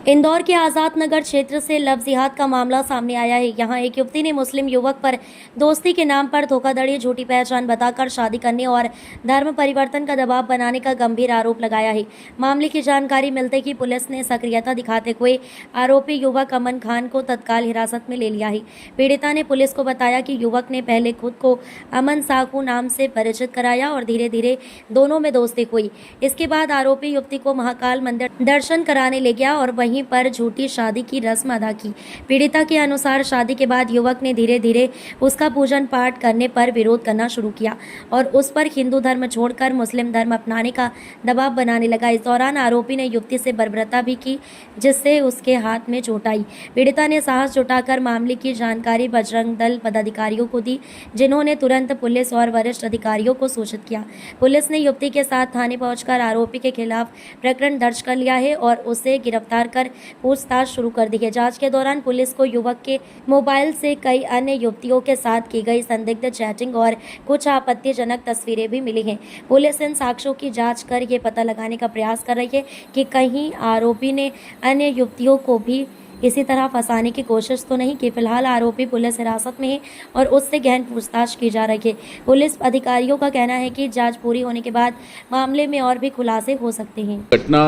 इंदौर के आज़ाद नगर क्षेत्र से लव जिहाद का मामला सामने आया है। यहां एक युवती ने मुस्लिम युवक पर दोस्ती के नाम पर धोखाधड़ी, झूठी पहचान बताकर शादी करने और धर्म परिवर्तन का दबाव बनाने का गंभीर आरोप लगाया है। मामले की जानकारी मिलते ही पुलिस ने सक्रियता दिखाते हुए आरोपी युवक अमन खान को तत्काल हिरासत में ले लिया है। पीड़िता ने पुलिस को बताया कि युवक ने पहले खुद को अमन साकू नाम से परिचित कराया और धीरे धीरे दोनों में दोस्ती हुई। इसके बाद आरोपी युवती को महाकाल मंदिर दर्शन कराने ले गया और वहीं पर झूठी शादी की रस्म अदा की। पीड़िता के अनुसार शादी के बाद युवक ने धीरे धीरे उसका पूजन पाठ करने पर विरोध करना शुरू किया और उस पर हिंदू धर्म छोड़कर मुस्लिम धर्म अपनाने का दबाव बनाने लगा। इस दौरान आरोपी ने युवती से बर्बरता भी की, जिससे उसके हाथ में चोट आई। पीड़िता ने साहस जुटाकर मामले की जानकारी बजरंग दल पदाधिकारियों को दी, जिन्होंने तुरंत पुलिस और वरिष्ठ अधिकारियों को सूचित किया। पुलिस ने युवती के साथ थाने पहुंचकर आरोपी के खिलाफ प्रकरण दर्ज कर लिया है और उसे गिरफ्तार कर पूछताछ शुरू कर दी है। जांच के दौरान पुलिस को युवक के मोबाइल से कई अन्य युवतियों के साथ की गई संदिग्ध चैटिंग और कुछ आपत्तिजनक तस्वीरें भी मिली हैं। पुलिस इन साक्ष्यों की जांच कर ये पता लगाने का प्रयास कर रही है कि कहीं आरोपी ने अन्य युवतियों को भी इसी तरह फंसाने की कोशिश तो नहीं की। फिलहाल आरोपी पुलिस हिरासत में है और उससे गहन पूछताछ की जा रही है। पुलिस अधिकारियों का कहना है कि जांच पूरी होने के बाद मामले में और भी खुलासे हो सकते हैं। घटना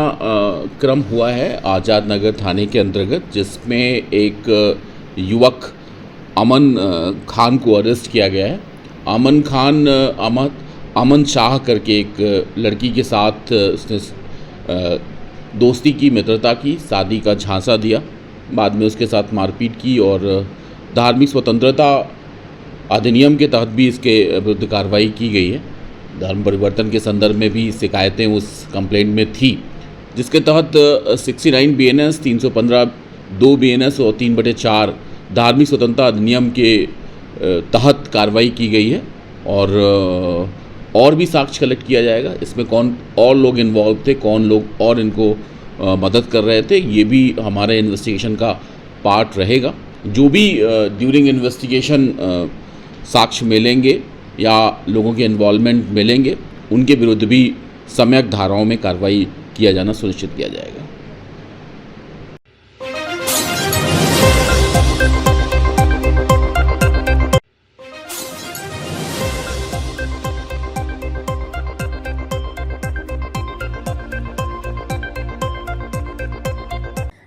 क्रम हुआ है आज़ाद नगर थाने के अंतर्गत, जिसमें एक युवक अमन खान को अरेस्ट किया गया है। अमन खान अमन शाह करके एक लड़की के साथ उसने दोस्ती की, मित्रता की, शादी का झांसा दिया, बाद में उसके साथ मारपीट की और धार्मिक स्वतंत्रता अधिनियम के तहत भी इसके विरुद्ध कार्रवाई की गई है। धर्म परिवर्तन के संदर्भ में भी शिकायतें उस कंप्लेंट में थी, जिसके तहत 69 BNS, 315 2 BNS और 3/4 धार्मिक स्वतंत्रता अधिनियम के तहत कार्रवाई की गई है। और भी साक्ष्य कलेक्ट किया जाएगा। इसमें कौन और लोग इन्वॉल्व थे, कौन लोग और इनको मदद कर रहे थे, ये भी हमारे इन्वेस्टिगेशन का पार्ट रहेगा। जो भी ड्यूरिंग इन्वेस्टिगेशन साक्ष्य मिलेंगे या लोगों के इन्वॉल्वमेंट मिलेंगे, उनके विरुद्ध भी सम्यक धाराओं में कार्रवाई किया जाना सुनिश्चित किया जाएगा।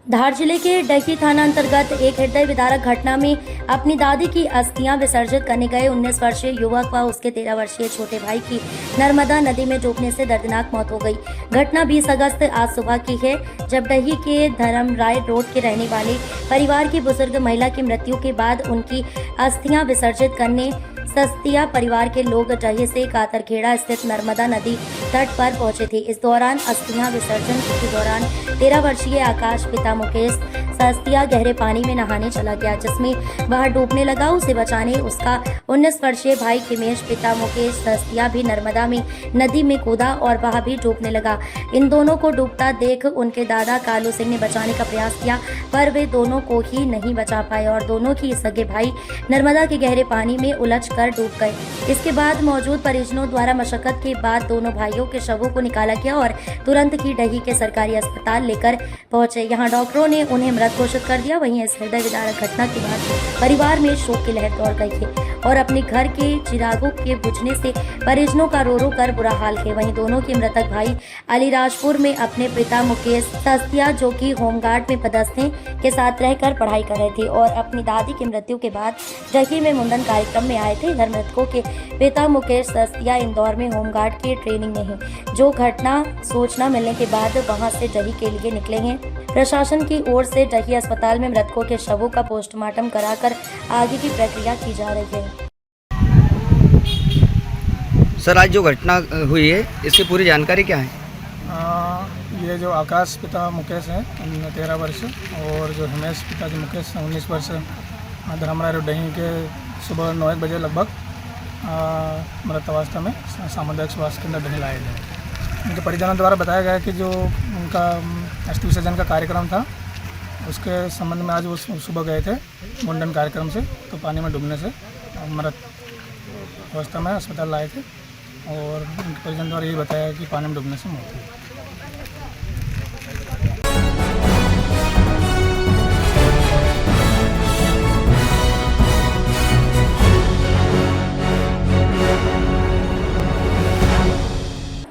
धार जिले के डही थाना अंतर्गत एक हृदय विदारक घटना में अपनी दादी की अस्थियां विसर्जित करने गए 19 वर्षीय युवक व उसके 13 वर्षीय छोटे भाई की नर्मदा नदी में डूबने से दर्दनाक मौत हो गई। घटना 20 अगस्त आज सुबह की है, जब डही के धर्मराय रोड के रहने वाले परिवार की बुजुर्ग महिला की मृत्यु के बाद उनकी अस्थियां विसर्जित करने सस्तिया परिवार के लोग डही से कातरखेड़ा स्थित नर्मदा नदी तट पर पहुंचे थे। इस दौरान अस्थियां विसर्जन के दौरान 13 वर्षीय आकाश पिता मुकेश सस्तिया गहरे पानी में नहाने चला गया, जिसमें वह डूबने लगा। उसे बचाने उसका 19 वर्षीय भाई हिमेश पिता मुकेश सस्तिया भी नर्मदा में नदी में कूदा और वह भी डूबने लगा। इन दोनों को डूबता देख उनके दादा कालू सिंह ने बचाने का प्रयास किया, पर वे दोनों को ही नहीं बचा पाए और दोनों ही सगे भाई नर्मदा के गहरे पानी में उलझ कर डूब गए। इसके बाद मौजूद परिजनों द्वारा मशक्कत के बाद दोनों भाइयों के शवों को निकाला गया और तुरंत ही डही के सरकारी अस्पताल लेकर पहुंचे। यहां डॉक्टरों ने उन्हें मृत घोषित कर दिया। वहीं इस हृदय विदारक घटना के बाद परिवार में शोक की लहर दौड़ गई है और अपने घर के चिरागों के बुझने से परिजनों का रो रो कर बुरा हाल है। वहीं दोनों के मृतक भाई अलीराजपुर में अपने पिता मुकेश सस्तिया, जो कि होमगार्ड में पदस्थ थे, के साथ रहकर पढ़ाई कर रहे थे और अपनी दादी की मृत्यु के बाद डही में मुंडन कार्यक्रम में आए थे। इधर मृतकों के पिता मुकेश सस्तिया इंदौर में होमगार्ड की ट्रेनिंग में है, जो घटना सूचना मिलने के बाद वहां से डही के लिए निकले हैं। प्रशासन की ओर से डही अस्पताल में मृतकों के शवों का पोस्टमार्टम कराकर आगे की प्रक्रिया की जा रही है। सर, आज जो घटना हुई है, इसकी पूरी जानकारी क्या है? ये जो आकाश पिता मुकेश हैं 13 वर्ष और जो हिमेश पिता जी मुकेश 19 वर्ष धर्मराय रोड डही के सुबह 9 बजे लगभग मृत अवस्था में सामुदायिक स्वास्थ्य केंद्र डही लाए गए। उनके परिजनों द्वारा बताया गया कि जो उनका अस्थि विसर्जन का कार्यक्रम था, उसके संबंध में आज वो सुबह गए थे मुंडन कार्यक्रम से, तो पानी में डूबने से मृत अवस्था में अस्पताल लाए थे और उनके परिजन द्वारा यही बताया कि पानी में डूबने से मौत हुई।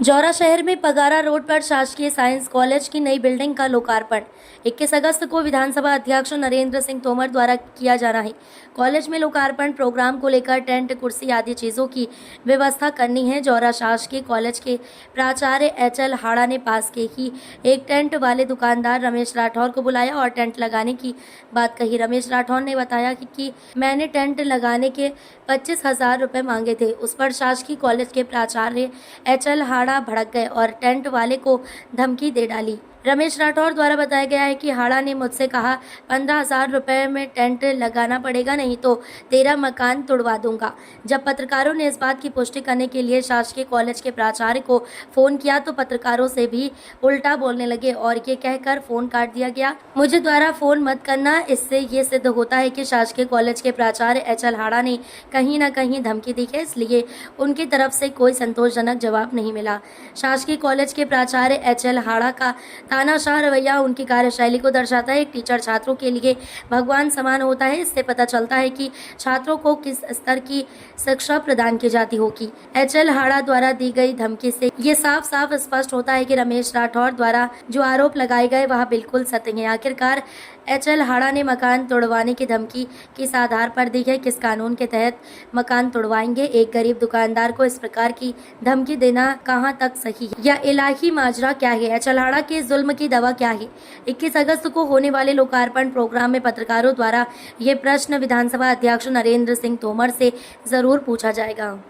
जौरा शहर में पगारा रोड पर शासकीय साइंस कॉलेज की नई बिल्डिंग का लोकार्पण 21 अगस्त को विधानसभा अध्यक्ष नरेंद्र सिंह तोमर द्वारा किया जाना है। कॉलेज में लोकार्पण प्रोग्राम को लेकर टेंट, कुर्सी आदि चीज़ों की व्यवस्था करनी है। जौरा शासकीय कॉलेज के प्राचार्य HL हाड़ा ने पास के ही एक टेंट वाले दुकानदार रमेश राठौर को बुलाया और टेंट लगाने की बात कही। रमेश राठौर ने बताया कि मैंने टेंट लगाने के 25,000 रुपये मांगे थे। उस पर शासकीय कॉलेज के प्राचार्य HL हाड़ा भड़क गए और टेंट वाले को धमकी दे डाली। रमेश राठौर द्वारा बताया गया है कि हाड़ा ने मुझसे कहा 15,000 रुपये में टेंट लगाना पड़ेगा, नहीं तो तेरा मकान तोड़वा दूंगा। जब पत्रकारों ने इस बात की पुष्टि करने के लिए शासकीय कॉलेज के प्राचार्य को फ़ोन किया तो पत्रकारों से भी उल्टा बोलने लगे और ये कहकर फ़ोन काट दिया गया, मुझे द्वारा फ़ोन मत करना। इससे ये सिद्ध होता है कि शासकीय कॉलेज के प्राचार्य HL हाड़ा ने कहीं ना कहीं धमकी दी है, इसलिए उनकी तरफ से कोई संतोषजनक जवाब नहीं मिला। शासकीय कॉलेज के प्राचार्य HL हाड़ा का तानाशाह रवैया उनकी कार्यशैली को दर्शाता है। एक टीचर छात्रों के लिए भगवान समान होता है। इससे पता चलता है कि छात्रों को किस स्तर की शिक्षा प्रदान की जाती होगी। HL हाड़ा द्वारा दी गई धमकी से ये साफ साफ स्पष्ट होता है कि रमेश राठौर द्वारा जो आरोप लगाए गए वह बिल्कुल सत्य है। आखिरकार HL हाड़ा ने मकान तोड़वाने की धमकी किस आधार पर दी है, किस कानून के तहत मकान तोड़वाएंगे? एक गरीब दुकानदार को इस प्रकार की धमकी देना कहां तक सही है? या इलाही माजरा क्या है? HL हाड़ा के जुल्म की दवा क्या है? 21 अगस्त को होने वाले लोकार्पण प्रोग्राम में पत्रकारों द्वारा ये प्रश्न विधानसभा अध्यक्ष नरेंद्र सिंह तोमर से जरूर पूछा जाएगा।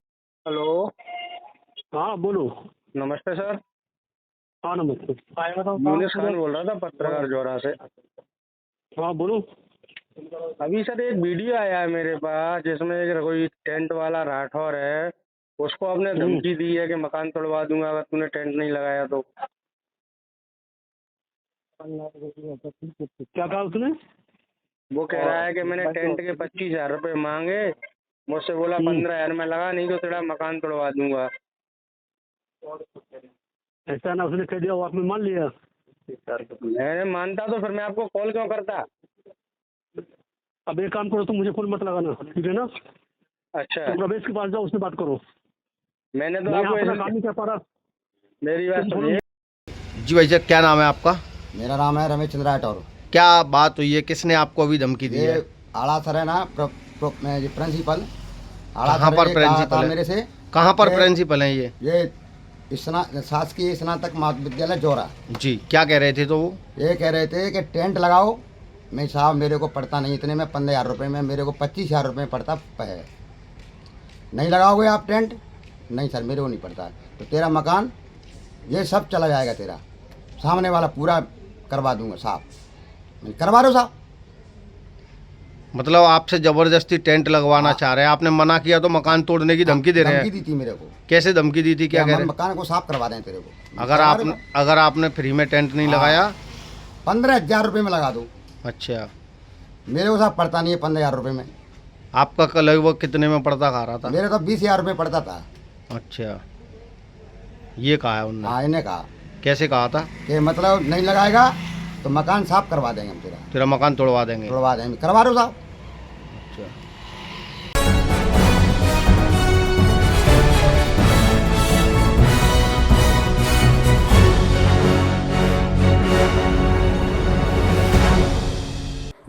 हेलो, हाँ बोलो। नमस्ते सर। हाँ नमस्ते। यूनिस खान बोल रहा था, पत्रकार जौरा से। हाँ बोलो। अभी सर एक वीडियो आया है मेरे पास जिसमें एक कोई टेंट वाला राठौर है, उसको आपने धमकी दी है कि मकान तोड़वा दूंगा अगर तूने टेंट नहीं लगाया तो। क्या कहा उसने? वो कह रहा है कि मैंने टेंट के 25,000 रुपये मांगे, मुझसे बोला 15,000 में लगा, नहीं तो तेरा मकान तोड़वा दूंगा। ऐसा ना उसने कह दिया, वो आपने मान लिया? मैंने मानता तो फिर मैं आपको कॉल क्यों करता। अब एक काम करो, तुम मुझे फोन मत लगाना, ठीक है ना? अच्छा, तुम रमेश के पास जाओ, उससे बात करो। मैंने तो मैं आपको अपना ऐसे- काम नहीं कर पा रहा। मेरी बात सुनिए। जी भाई साहब, क्या नाम है आपका? मेरा नाम है रमेश चंद्र राठौर। क्या बात हुई है, किसने आपको अभी धमकी दी है? ये आड़ा सर है ना, प्रिंसिपल आड़ा कहाँ सर पर ने कहा प्रिंसिपल था है? मेरे से। कहाँ पर ये- प्रिंसिपल हैं ये? शासकीय स्नातक महाविद्यालय जौरा। जी, क्या कह रहे थे तो वो? ये कह रहे थे कि टेंट लगाओ। मैं साहब मेरे को पड़ता नहीं इतने में, 15,000 रुपये में, मेरे को 25,000 रुपये पड़ता है। नहीं लगाओगे आप टेंट? नहीं सर, मेरे को नहीं पड़ता। तो तेरा मकान ये सब चला जाएगा, तेरा सामने वाला पूरा करवा दूंगा साहब। मैं करवा दो साहब। मतलब आपसे जबरदस्ती टेंट लगवाना चाह रहे हैं, आपने मना किया तो मकान तोड़ने की धमकी दे रहे धमकी हैं? दी थी मेरे को। कैसे धमकी दी थी, क्या कह रहे हैं? मकान को साफ करवा दें तेरे को। अगर आपने फ्री में टेंट नहीं लगाया? 15,000 रुपये में लगा दूँ। अच्छा, मेरे को साहब पड़ता नहीं है 15,000 रुपये में। आपका कल लगभग कितने में पड़ता खा रहा था? मेरे तो 20,000 रुपये पड़ता था। अच्छा, ये कहा है उन्होंने? हाँ, इन्हें कहा कैसे कहा था? कि मतलब नहीं लगाएगा तो मकान साफ करवा देंगे हम, तेरा मकान तोड़वा देंगे। तोड़वा देंगे। करवा दो साहब। अच्छा,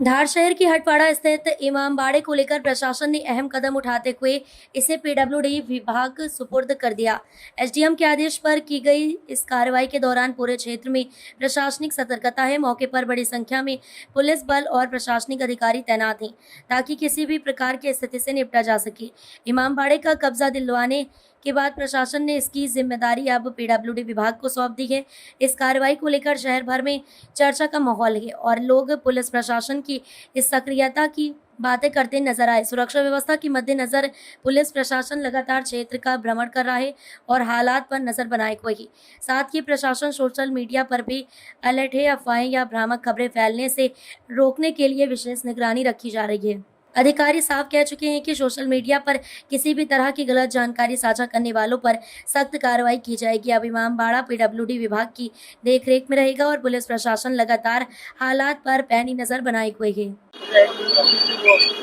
धार शहर की हटवाड़ा स्थित इमामबाड़े को लेकर प्रशासन ने अहम कदम उठाते हुए इसे PWD विभाग सुपुर्द कर दिया। SDM के आदेश पर की गई इस कार्रवाई के दौरान पूरे क्षेत्र में प्रशासनिक सतर्कता है। मौके पर बड़ी संख्या में पुलिस बल और प्रशासनिक अधिकारी तैनात हैं ताकि किसी भी प्रकार की स्थिति से निपटा जा सके। इमामबाड़े का कब्जा दिलवाने के बाद प्रशासन ने इसकी जिम्मेदारी अब PWD विभाग को सौंप दी है। इस कार्रवाई को लेकर शहर भर में चर्चा का माहौल है और लोग पुलिस प्रशासन की इस सक्रियता की बातें करते नजर आए। सुरक्षा व्यवस्था के मद्देनजर पुलिस प्रशासन लगातार क्षेत्र का भ्रमण कर रहा है और हालात पर नजर बनाए हुए है। साथ ही प्रशासन सोशल मीडिया पर भी अलर्ट है। अफवाहें या भ्रामक खबरें फैलने से रोकने के लिए विशेष निगरानी रखी जा रही है। अधिकारी साफ कह चुके हैं कि सोशल मीडिया पर किसी भी तरह की गलत जानकारी साझा करने वालों पर सख्त कार्रवाई की जाएगी। अब इमामबाड़ा PWD विभाग की देखरेख में रहेगा और पुलिस प्रशासन लगातार हालात पर पैनी नजर बनाए हुए है।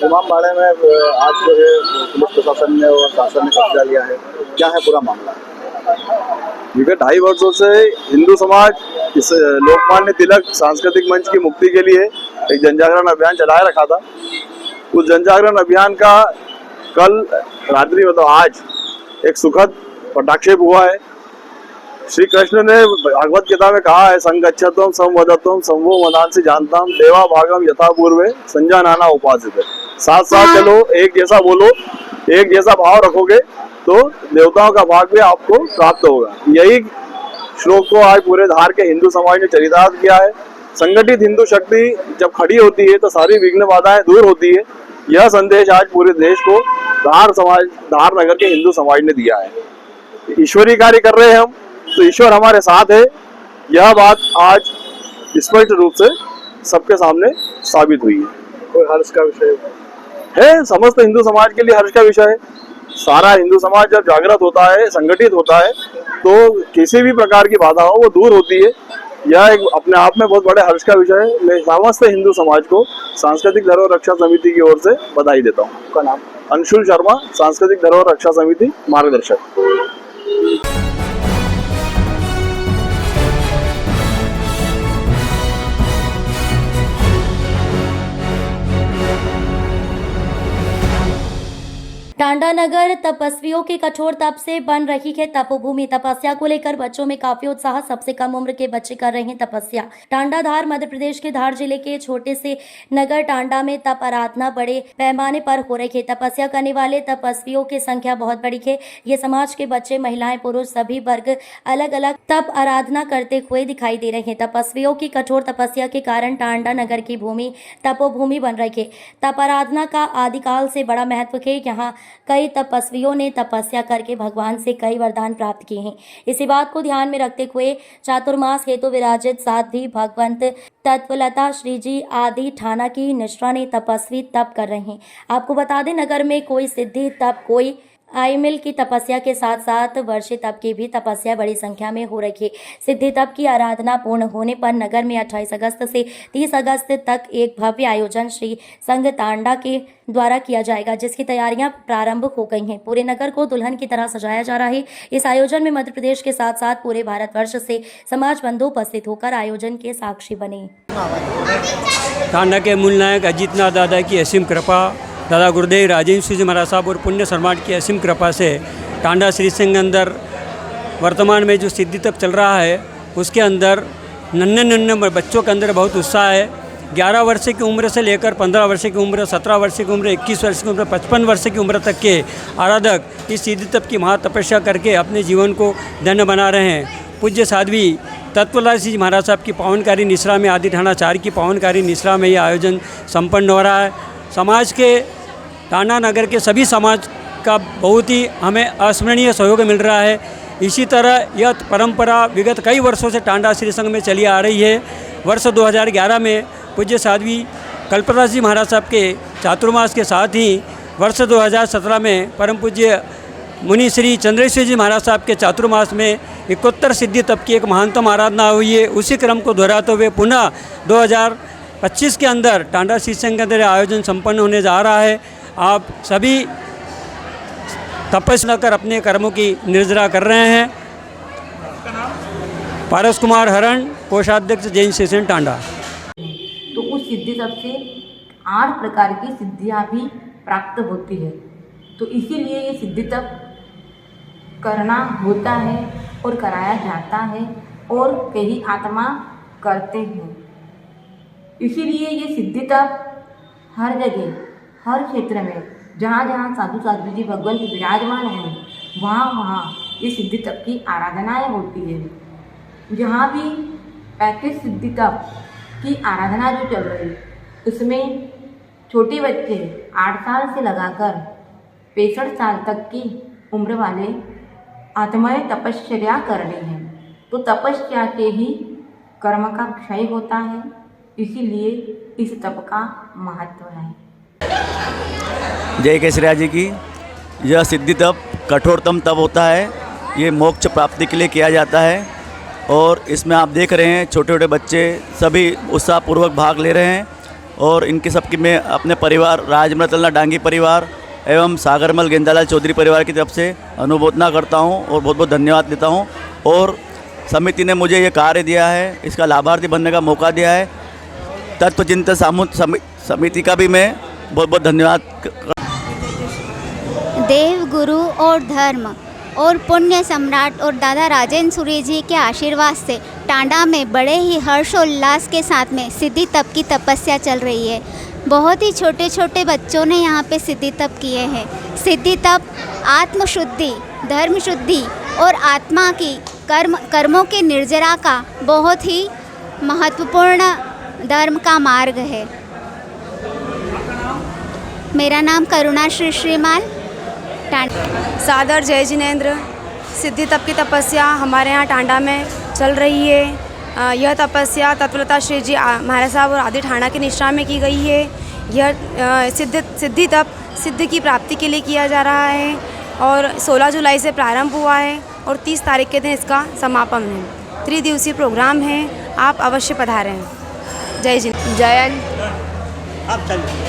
इमामबाड़े में आज जो है पुलिस प्रशासन ने और शासन ने कब्जा लिया है, क्या है पूरा मामला? विगत 2.5 वर्षों से हिंदू समाज इस लोकमान्य तिलक सांस्कृतिक मंच की मुक्ति के लिए एक जन जागरण अभियान चलाए रखा था। उस जन जागरण अभियान का कल रात्रि मतलब आज एक सुखद पटाक्षेप हुआ है। श्री कृष्ण ने भागवत गीता में कहा है, संगच्छतम संवदतम संवो मनांसि जानताम देवा भागम यथा पूर्वे संजानाना उपासित। साथ साथ चलो, एक जैसा बोलो, एक जैसा भाव रखोगे तो देवताओं का भाग भी आपको प्राप्त होगा। यही श्लोक को आज पूरे धार के हिंदू समाज ने चरितार्थ किया है। संगठित हिंदू शक्ति जब खड़ी होती है तो सारी विघ्न बाधाएं दूर होती है। यह संदेश आज पूरे देश को धार नगर के हिंदू समाज ने दिया है। ईश्वरीय कार्य कर रहे हैं हम, तो ईश्वर हमारे साथ है। यह बात आज स्पष्ट रूप से सबके सामने साबित हुई है। कोई हर्ष का विषय है, समस्त हिंदू समाज के लिए हर्ष का विषय है। सारा हिंदू समाज जब जागृत होता है, संगठित होता है, तो किसी भी प्रकार की बाधा हो वो दूर होती है। यह एक अपने आप में बहुत बड़े हर्ष का विषय है। मैं समस्त हिंदू समाज को सांस्कृतिक धरोहर रक्षा समिति की ओर से बधाई देता हूँ। आपका नाम? अंशुल शर्मा, सांस्कृतिक धरोहर रक्षा समिति मार्गदर्शक। टांडा नगर तपस्वियों के कठोर तप से बन रही है तपोभूमि। तपस्या को लेकर बच्चों में काफी उत्साह। सबसे कम उम्र के बच्चे कर रहे हैं तपस्या। टांडा धार मध्य प्रदेश के धार जिले के छोटे से नगर टांडा में तप आराधना बड़े पैमाने पर हो रही है। तपस्या करने वाले तपस्वियों की संख्या बहुत बड़ी है। ये समाज के बच्चे, महिलाएं, पुरुष सभी वर्ग अलग अलग तप आराधना करते हुए दिखाई दे रहे हैं। तपस्वियों की कठोर तपस्या के कारण टांडा नगर की भूमि तपोभूमि बन रही है। तप आराधना का आदिकाल से बड़ा महत्व है। यहाँ कई तपस्वियों ने तपस्या करके भगवान से कई वरदान प्राप्त किए हैं। इसी बात को ध्यान में रखते हुए चातुर्मास हेतु विराजित साध्वी भगवंत तत्वलता श्री जी आदि ठाना की निष्ठा ने तपस्वी तप कर रहे हैं। आपको बता दें, नगर में कोई सिद्धि तप, कोई आईमिल की तपस्या के साथ साथ वर्षे तप की भी तपस्या बड़ी संख्या में हो रही है। सिद्धि तप की आराधना पूर्ण होने पर नगर में 28 अगस्त से 30 अगस्त तक एक भव्य आयोजन श्री संघ टांडा के द्वारा किया जाएगा, जिसकी तैयारियां प्रारंभ हो गई हैं। पूरे नगर को दुल्हन की तरह सजाया जा रहा है। इस आयोजन में मध्य प्रदेश के साथ साथ पूरे भारतवर्ष से समाज बंधु उपस्थित होकर आयोजन के साक्षी बने। टांडा के मूल नायक अजीतनाथ दादा की असीम कृपा, दादा गुरुदेव राजेंद्र जी महाराज साहब और पुण्य सम्राट की असीम कृपा से टांडा श्री संघ अंदर वर्तमान में जो सिद्धि तप चल रहा है उसके अंदर नन्हे बच्चों के अंदर बहुत उत्साह है। 11 वर्ष की उम्र से लेकर 15 वर्ष की उम्र, 17 वर्ष की उम्र, 21 वर्ष की उम्र, 55 वर्ष की उम्र तक के आराधक इस सिद्धि तप की महातपस्या करके अपने जीवन को धन्य बना रहे हैं। पूज्य साध्वी तत्वलता जी महाराज साहब की पावनकारी निश्रा में, आदि ठाणा 4 की पावनकारी निश्रा में यह आयोजन संपन्न हो रहा है। समाज के टांडा नगर के सभी समाज का बहुत ही हमें अस्मरणीय सहयोग मिल रहा है। इसी तरह यह परंपरा विगत कई वर्षों से टांडा श्री संघ में चली आ रही है। वर्ष 2011 में पूज्य साध्वी कल्पना जी महाराज साहब के चातुर्मास के साथ ही वर्ष 2017 में परम पूज्य मुनि श्री चंद्रेश्वर जी महाराज साहब के चातुर्मास में 71 सिद्धि तप की एक महानतम आराधना हुई है। उसी क्रम को दोहराते हुए पुनः 2025 के अंदर टांडा श्री संघ के अंदर आयोजन संपन्न होने जा रहा है। आप सभी तपस्या कर अपने कर्मों की निर्जरा कर रहे हैं। पारस कुमार हरण, कोषाध्यक्ष जैन सेशन टांडा। तो उस सिद्धि तप से 8 प्रकार की सिद्धियां भी प्राप्त होती है। तो इसीलिए ये सिद्धि तप करना होता है और कराया जाता है और कई आत्मा करते हैं। इसीलिए ये सिद्धि तप हर जगह, हर क्षेत्र में जहाँ जहाँ साधु साध्वी जी भगवान विराजमान हैं, वहाँ ये सिद्धि तप की आराधनाएँ होती है। जहाँ भी पैकेज सिद्धि तप की आराधना जो चल रही उसमें छोटे बच्चे 8 साल से लगाकर 65 साल तक की उम्र वाले आत्माएं तपश्चर्या कर रही हैं। तो तपस्या के ही कर्म का क्षय होता है, इसीलिए इस तप का महत्व है। जय केसरिया जी की। यह सिद्धि तप कठोरतम तप होता है। ये मोक्ष प्राप्ति के लिए किया जाता है और इसमें आप देख रहे हैं छोटे छोटे बच्चे सभी उत्साहपूर्वक भाग ले रहे हैं और इनके सबकी मैं अपने परिवार राजमृतलना डांगी परिवार एवं सागरमल गेंदालाल चौधरी परिवार की तरफ से अनुमोदना करता हूं और बहुत बहुत धन्यवाद देता हूं। और समिति ने मुझे ये कार्य दिया है, इसका लाभार्थी बनने का मौका दिया है। तत्व चिंतन समिति का भी मैं बहुत बहुत धन्यवाद। देव, गुरु और धर्म और पुण्य सम्राट और दादा राजेंद्र सूर्य जी के आशीर्वाद से टांडा में बड़े ही हर्षोल्लास के साथ में सिद्धि तप की तपस्या चल रही है। बहुत ही छोटे छोटे बच्चों ने यहाँ पे सिद्धि तप किए हैं। सिद्धि तप आत्मशुद्धि, धर्म शुद्धि और आत्मा की कर्मों के निर्जरा का बहुत ही महत्वपूर्ण धर्म का मार्ग है। मेरा नाम करुणा श्रीमाल, टांडा। सादर जय जिनेंद्र। सिद्धि तप की तपस्या हमारे यहाँ टांडा में चल रही है। यह तपस्या तत्वलता श्री जी महाराज साहब और आदि ठाणा के निष्ठा में की गई है। यह सिद्धि तप सिद्धि की प्राप्ति के लिए किया जा रहा है और 16 जुलाई से प्रारंभ हुआ है और 30 तारीख के दिन इसका समापन है। 3 दिवसीय प्रोग्राम है, आप अवश्य पधारें। जय जयंत।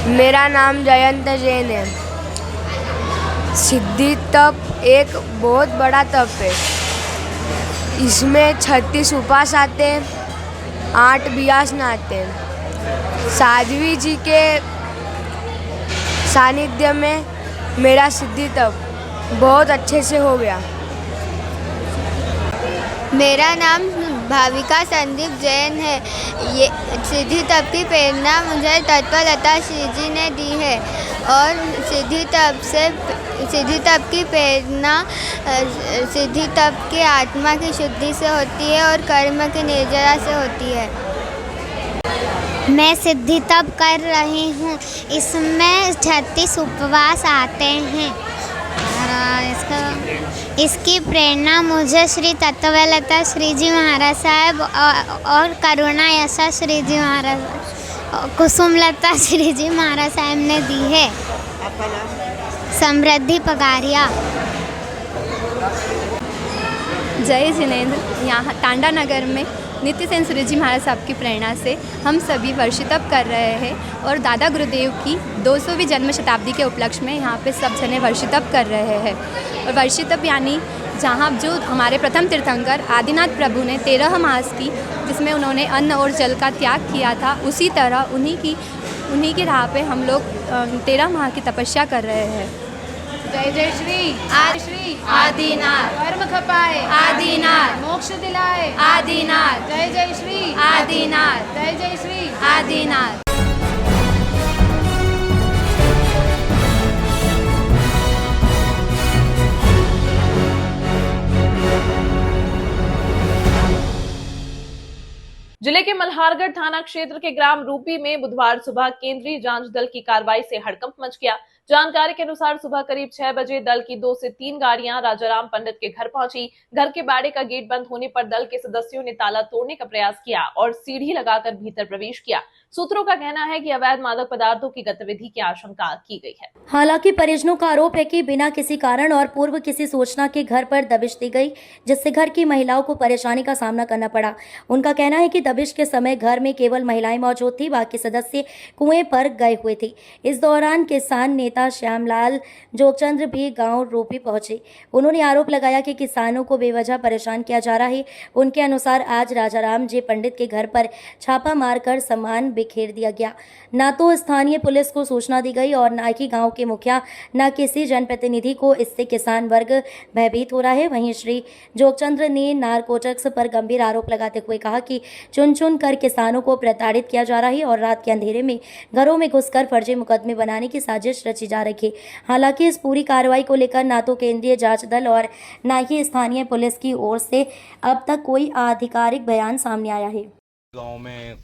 मेरा नाम जयंत जैन है। सिद्धि तप एक बहुत बड़ा तप है। इसमें 36 उपवास आते हैं, 8 बियास आते हैं। साध्वी जी के सानिध्य में मेरा सिद्धि तप बहुत अच्छे से हो गया। मेरा नाम भाविका संदीप जैन है। ये सिद्धि तप की प्रेरणा मुझे तत्वलता श्री जी ने दी है और सिद्धि तप की प्रेरणा सिद्धि तप की आत्मा की शुद्धि से होती है और कर्म की निर्जरा से होती है। मैं सिद्धि तप कर रही हूँ। इसमें 36 उपवास आते हैं। इसकी प्रेरणा मुझे श्री तत्वलता श्री जी महाराज साहब और करुणा यशा श्री जी महाराज, कुसुमलता श्री जी महाराज साहब ने दी है। समृद्धि पगारिया। जय जिनेंद्र। यहाँ टांडा नगर में नित्य सेन सूर्य जी महाराज साहब की प्रेरणा से हम सभी वर्षी तप कर रहे हैं और दादा गुरुदेव की 200वीं जन्म शताब्दी के उपलक्ष्य में यहाँ पे सब जने वर्षी तप कर रहे हैं। और वर्षी तप यानी जहाँ जो हमारे प्रथम तीर्थंकर आदिनाथ प्रभु ने 13 मास की, जिसमें उन्होंने अन्न और जल का त्याग किया था, उसी तरह उन्हीं की राह पे हम लोग 13 माह की तपस्या कर रहे हैं। जय जय श्री आदिनाथ। कर्म खपाए आदिनाथ, मोक्ष दिलाए आदिनाथ। जय जय श्री आदिनाथ। जय जय श्री आदिनाथ। जिले के मल्हारगढ़ थाना क्षेत्र के ग्राम रूपी में बुधवार सुबह केंद्रीय जांच दल की कार्रवाई से हड़कंप मच गया। जानकारी के अनुसार सुबह करीब 6 बजे दल की 2 से 3 गाड़ियां राजाराम पंडित के घर पहुंची। घर के बाड़े का गेट बंद होने पर दल के सदस्यों ने ताला तोड़ने का प्रयास किया और सीढ़ी लगाकर भीतर प्रवेश किया। सूत्रों का कहना है कि अवैध मादक पदार्थों की गतिविधि की आशंका की गई है। हालांकि परिजनों का आरोप है कि बिना किसी कारण और पूर्व किसी सूचना के घर पर दबिश दी गई, जिससे घर की महिलाओं को परेशानी का सामना करना पड़ा। उनका कहना है कि दबिश के समय घर में केवल महिलाएं मौजूद थी, बाकी सदस्य कुएं पर गए हुए थे। इस दौरान किसान नेता श्यामलाल जोगचंद्र भी गांव रूपी पहुंचे। उन्होंने आरोप लगाया कि किसानों को बेवजह परेशान किया जा रहा है। उनके अनुसार आज राजाराम जी पंडित के घर पर छापा मारकर सामान बिखेर दिया गया। ना तो स्थानीय पुलिस को सूचना दी गई और ना ही गांव के मुखिया, ना किसी जनप्रतिनिधि को। इससे किसान वर्ग भयभीत हो रहा है। वहीं श्री जोगचंद्र ने नारकोटिक्स पर गंभीर आरोप लगाते हुए कहा कि चुन चुन कर किसानों को प्रताड़ित किया जा रहा है और रात के अंधेरे में घरों में घुसकर फर्जी मुकदमे बनाने की साजिश रची जा रही है। हालांकि इस पूरी कार्रवाई को लेकर ना तो केंद्रीय जांच दल और ना ही स्थानीय पुलिस की ओर से अब तक कोई आधिकारिक बयान सामने आया है। गाँव में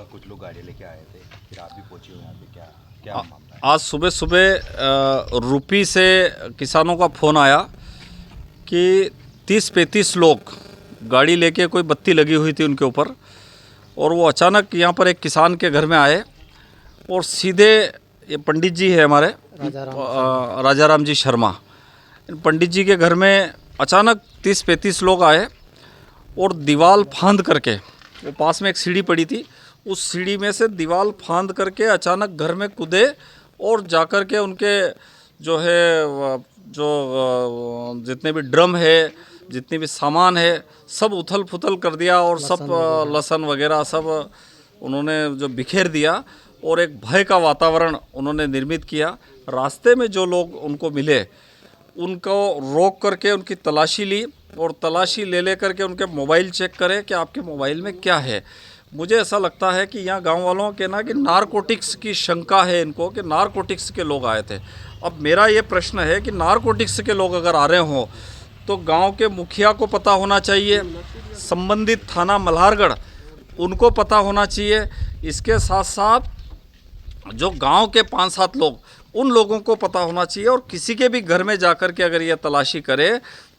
कुछ लोग गाड़ी लेके आए थे, फिर आप भी पहुंचे हो यहाँ पे, क्या मामला है? आज सुबह सुबह रूपी से किसानों का फ़ोन आया कि 30-35 लोग गाड़ी लेके, कोई बत्ती लगी हुई थी उनके ऊपर, और वो अचानक यहाँ पर एक किसान के घर में आए और सीधे, ये पंडित जी है हमारे राजाराम जी शर्मा, पंडित जी के घर में अचानक 30-35 लोग आए और दीवार फांद करके, वो पास में एक सीढ़ी पड़ी थी, उस सीढ़ी में से दीवार फांद करके अचानक घर में कूदे और जाकर के उनके जो है जो जितने भी ड्रम है, जितनी भी सामान है सब उथल पुथल कर दिया और सब लहसुन वगैरह सब उन्होंने जो बिखेर दिया और एक भय का वातावरण उन्होंने निर्मित किया। रास्ते में जो लोग उनको मिले उनको रोक करके उनकी तलाशी ली और तलाशी ले करके उनके मोबाइल चेक करे कि आपके मोबाइल में क्या है। मुझे ऐसा लगता है कि यहाँ गांव वालों के ना कि नारकोटिक्स की शंका है इनको कि नारकोटिक्स के लोग आए थे। अब मेरा ये प्रश्न है कि नारकोटिक्स के लोग अगर आ रहे हों तो गांव के मुखिया को पता होना चाहिए, संबंधित थाना मल्हारगढ़ उनको पता होना चाहिए। इसके साथ साथ जो गांव के 5-7 लोग उन लोगों को पता होना चाहिए और किसी के भी घर में जाकर के अगर ये तलाशी करे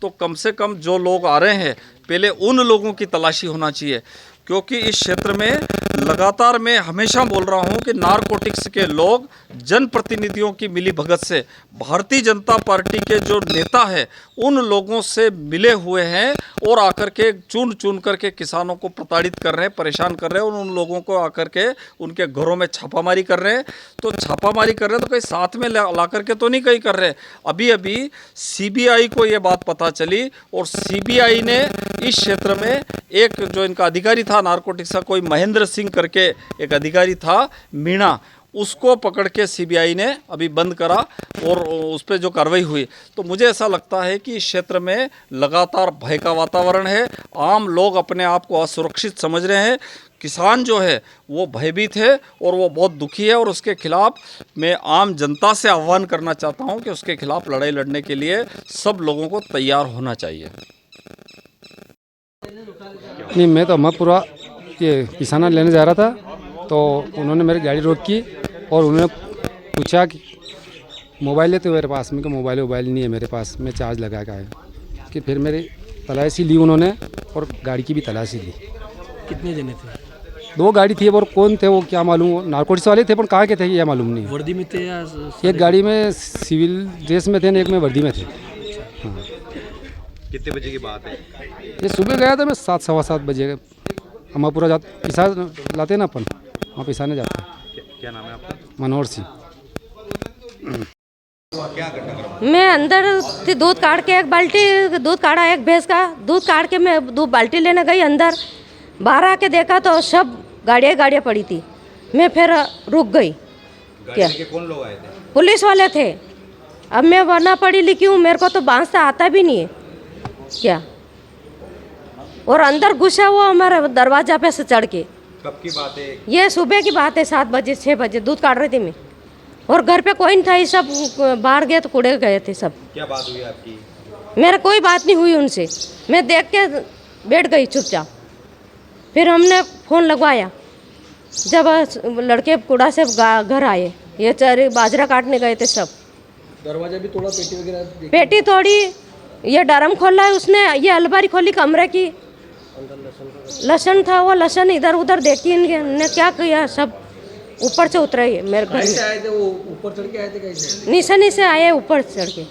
तो कम से कम जो लोग आ रहे हैं पहले उन लोगों की तलाशी होना चाहिए, क्योंकि इस क्षेत्र में लगातार मैं हमेशा बोल रहा हूं कि नारकोटिक्स के लोग जनप्रतिनिधियों की मिलीभगत से भारतीय जनता पार्टी के जो नेता है उन लोगों से मिले हुए हैं और आकर के चुन चुन करके किसानों को प्रताड़ित कर रहे हैं, परेशान कर रहे हैं और उन लोगों को आकर के उनके घरों में छापामारी कर रहे हैं। तो छापामारी कर रहे हैं तो कहीं साथ में ला करके तो नहीं कहीं कर रहे। अभी अभी सीबीआई को ये बात पता चली और सीबीआई ने इस क्षेत्र में एक जो इनका अधिकारी था नारकोटिक्स का, कोई महेंद्र सिंह करके एक अधिकारी था मीणा, उसको पकड़ के सीबीआई ने अभी बंद करा और उस पर जो कार्रवाई हुई। तो मुझे ऐसा लगता है कि इस क्षेत्र में लगातार भय का वातावरण है, आम लोग अपने आप को असुरक्षित समझ रहे हैं। किसान जो है वो भयभीत है और वो बहुत दुखी है और उसके खिलाफ मैं आम जनता से आह्वान करना चाहता हूं कि उसके खिलाफ लड़ाई लड़ने के लिए सब लोगों को तैयार होना चाहिए। नहीं, मैं तो पूरा ये किसाना लेने जा रहा था तो उन्होंने मेरी गाड़ी रोकी और उन्होंने पूछा कि मोबाइल है तो मेरे पास में, कि मोबाइल नहीं है मेरे पास, मैं चार्ज लगा के आया। कि फिर मेरी तलाशी ली उन्होंने और गाड़ी की भी तलाशी ली। कितने जने थे? 2 गाड़ी थी और कौन थे वो क्या मालूम, नारकोटिक्स वाले थे पर कहाँ के थे ये मालूम नहीं। वर्दी में थे या? एक गाड़ी में सिविल ड्रेस में थे और एक में वर्दी में थे। हाँ। कितने बजे की बात है? ये सुबह गया था मैं 7 सवा 7 बजे। हम पूरा जाते पिसा लाते ना अपन, वहाँ पिसाने जाते हैं। क्या नाम है आपका? मनोहर सिंह। मैं अंदर से दूध काट के एक बाल्टी दूध काटा, एक भैंस का दूध काट के मैं 2 बाल्टी लेने गई अंदर। बाहर आके देखा तो सब गाड़ियाँ पड़ी थी। मैं फिर रुक गई। क्या कौन लोग आए थे? पुलिस वाले थे। अब मैं वरना पढ़ी लिखी हूँ, मेरे को तो बांसता आता भी नहीं है क्या। और अंदर घुसा हुआ हमारे दरवाजा पे से चढ़ के। कब की बात है? ये सुबह की बात है, 7 बजे 6 बजे दूध काट रही थी मैं और घर पे कोई नहीं था, ये सब बाहर गए तो कुड़े गए थे सब। क्या बात हुई आपकी? मेरा कोई बात नहीं हुई उनसे, मैं देख के बैठ गई चुपचाप। फिर हमने फ़ोन लगवाया जब लड़के कुड़ा से घर आए, ये चारे बाजरा काटने गए थे सब। दरवाजा भी तोड़ा, पेटी वगैरह? पेटी तोड़ी, ये ड्रम खोला है उसने, ये अलमारी खोली कमरे की, लहसुन था वो लहसुन इधर उधर देखी इनने क्या किया, सब ऊपर से उतरे मेरे घर में। आए थे वो ऊपर चढ़ के आए थे कैसे? नीचे आए ऊपर चढ़ के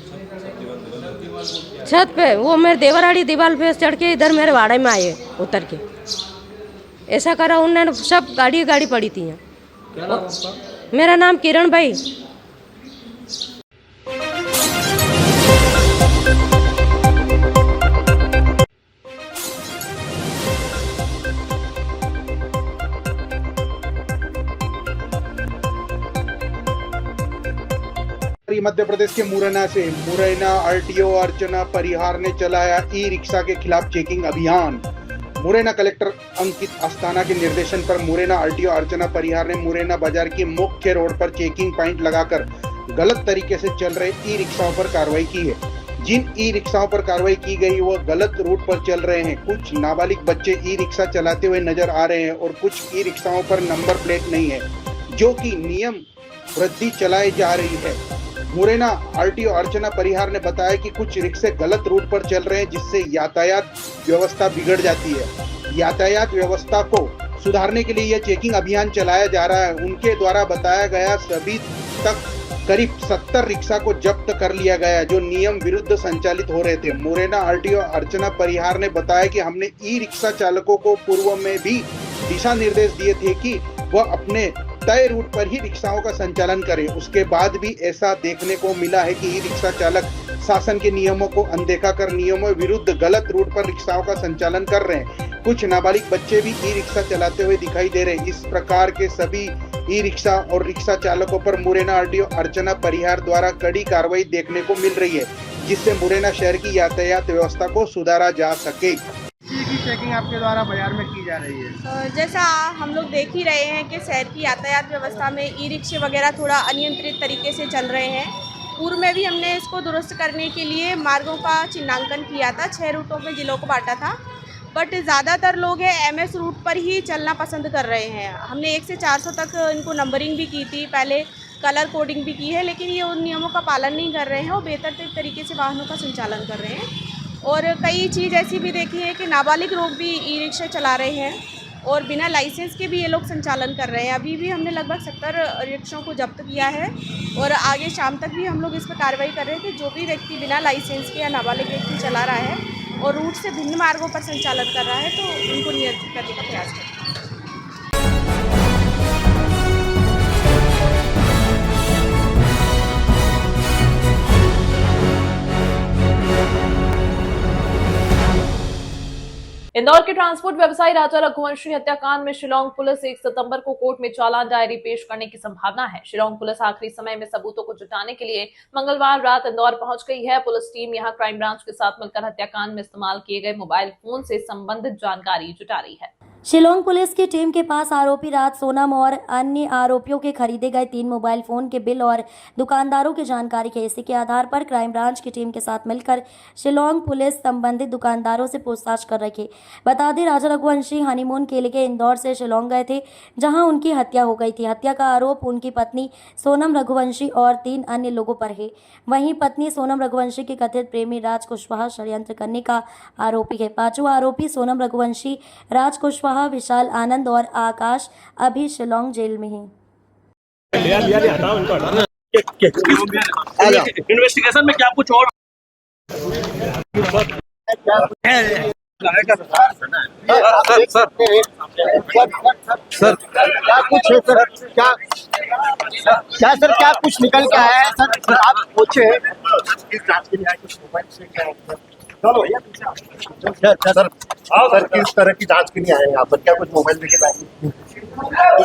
छत पे, वो मेरे देवराड़ी दीवार पे चढ़ के इधर मेरे वाड़े में आए उतर के। ऐसा करा उन्होंने, सब गाड़ी पड़ी थी यहाँ। क्या नाम आपका? मेरा नाम किरण भाई। मध्य प्रदेश के मुरैना आरटीओ अर्चना परिहार ने चलाया ई रिक्शा के खिलाफ चेकिंग अभियान। मुरैना कलेक्टर अंकित अस्थाना के निर्देशन पर मुरैना आरटीओ अर्चना परिहार ने मुरैना बाजार की मुख्य रोड पर चेकिंग पॉइंट लगाकर गलत तरीके से चल रहे ई रिक्शाओं पर कार्रवाई की है। जिन ई रिक्शाओं पर कार्रवाई की गई वह गलत रूट पर चल रहे हैं। कुछ नाबालिग बच्चे ई रिक्शा चलाते हुए नजर आ रहे हैं और कुछ ई रिक्शाओं पर नंबर प्लेट नहीं है, जो कि नियम वृद्धि चलाई जा रही है। मुरैना आरटीओ अर्चना परिहार ने बताया कि कुछ रिक्शे गलत रूट पर चल रहे हैं, जिससे यातायात व्यवस्था बिगड़ जाती है। यातायात व्यवस्था को सुधारने के लिए यह चेकिंग अभियान चलाया जा रहा है। उनके द्वारा बताया गया सभी तक करीब 70 रिक्शा को जब्त कर लिया गया जो नियम विरुद्ध संचालित हो रहे थे। मुरैना आरटीओ अर्चना परिहार ने बताया कि हमने ई रिक्शा चालकों को पूर्व में भी दिशा निर्देश दिए थे कि वह अपने तय रूट पर ही रिक्शाओं का संचालन करें। उसके बाद भी ऐसा देखने को मिला है कि ई रिक्शा चालक प्रशासन के नियमों को अनदेखा कर नियमों विरुद्ध गलत रूट पर रिक्शाओं का संचालन कर रहे हैं। कुछ नाबालिग बच्चे भी ई रिक्शा चलाते हुए दिखाई दे रहे हैं। इस प्रकार के सभी ई रिक्शा और रिक्शा चालकों पर मुरैना आरटीओ अर्चना परिहार द्वारा कड़ी कार्रवाई देखने को मिल रही है, जिससे मुरैना शहर की यातायात व्यवस्था को सुधारा जा सके। की चेकिंग आपके द्वारा बाजार में की जा रही है? जैसा हम लोग देख ही रहे हैं कि शहर की यातायात व्यवस्था में ई रिक्शे वगैरह थोड़ा अनियंत्रित तरीके से चल रहे हैं। पूर्व में भी हमने इसको दुरुस्त करने के लिए मार्गों का चिन्हांकन किया था, 6 रूटों में जिलों को बांटा था, बट ज़्यादातर लोग एमएस रूट पर ही चलना पसंद कर रहे हैं। हमने 1 से 400 तक इनको नंबरिंग भी की थी, पहले कलर कोडिंग भी की है, लेकिन ये उन नियमों का पालन नहीं कर रहे हैं और बेहतर तरीके से वाहनों का संचालन कर रहे हैं। और कई चीज़ ऐसी भी देखी है कि नाबालिग लोग भी ई रिक्शा चला रहे हैं और बिना लाइसेंस के भी ये लोग संचालन कर रहे हैं। अभी भी हमने लगभग 70 रिक्शों को जब्त किया है और आगे शाम तक भी हम लोग इस पर कार्रवाई कर रहे हैं कि जो भी व्यक्ति बिना लाइसेंस के या नाबालिग व्यक्ति चला रहा है और रूट से भिन्न मार्गों पर संचालन कर रहा है तो उनको नियंत्रित करने का प्रयास करें। इंदौर के ट्रांसपोर्ट व्यवसायी राजा रघुवंशी हत्याकांड में शिलांग पुलिस 1 सितंबर को कोर्ट में चालान डायरी पेश करने की संभावना है। शिलांग पुलिस आखिरी समय में सबूतों को जुटाने के लिए मंगलवार रात इंदौर पहुंच गई है। पुलिस टीम यहां क्राइम ब्रांच के साथ मिलकर हत्याकांड में इस्तेमाल किए गए मोबाइल फोन से संबंधित जानकारी जुटा रही है। शिलांग पुलिस की टीम के पास आरोपी राज सोनम और अन्य आरोपियों के खरीदे गए 3 मोबाइल फोन के बिल और दुकानदारों की जानकारी है। इसी के आधार पर क्राइम ब्रांच की टीम के साथ मिलकर शिलांग पुलिस संबंधित दुकानदारों से पूछताछ कर रही है। बता दें, राजा रघुवंशी हनीमून के लिए इंदौर से शिलांग गए थे, जहां उनकी हत्या हो गई थी। हत्या का आरोप उनकी पत्नी सोनम रघुवंशी और 3 अन्य लोगों पर है। वहीं पत्नी सोनम रघुवंशी के कथित प्रेमी राज कुशवाहा षड्यंत्र करने का आरोपी है। 5वां आरोपी सोनम रघुवंशी, राज कुशवाहा, विशाल आनंद और आकाश अभी शिलांग जेल में हैं। इन्वेस्टिगेशन में क्या कुछ और सर क्या कुछ है सर? क्या सर क्या कुछ निकल के आया है सर? आप पूछे सर किस तरह की जांच के लिए आए हैं यहाँ पर? क्या कुछ मोबाइल लेके आए?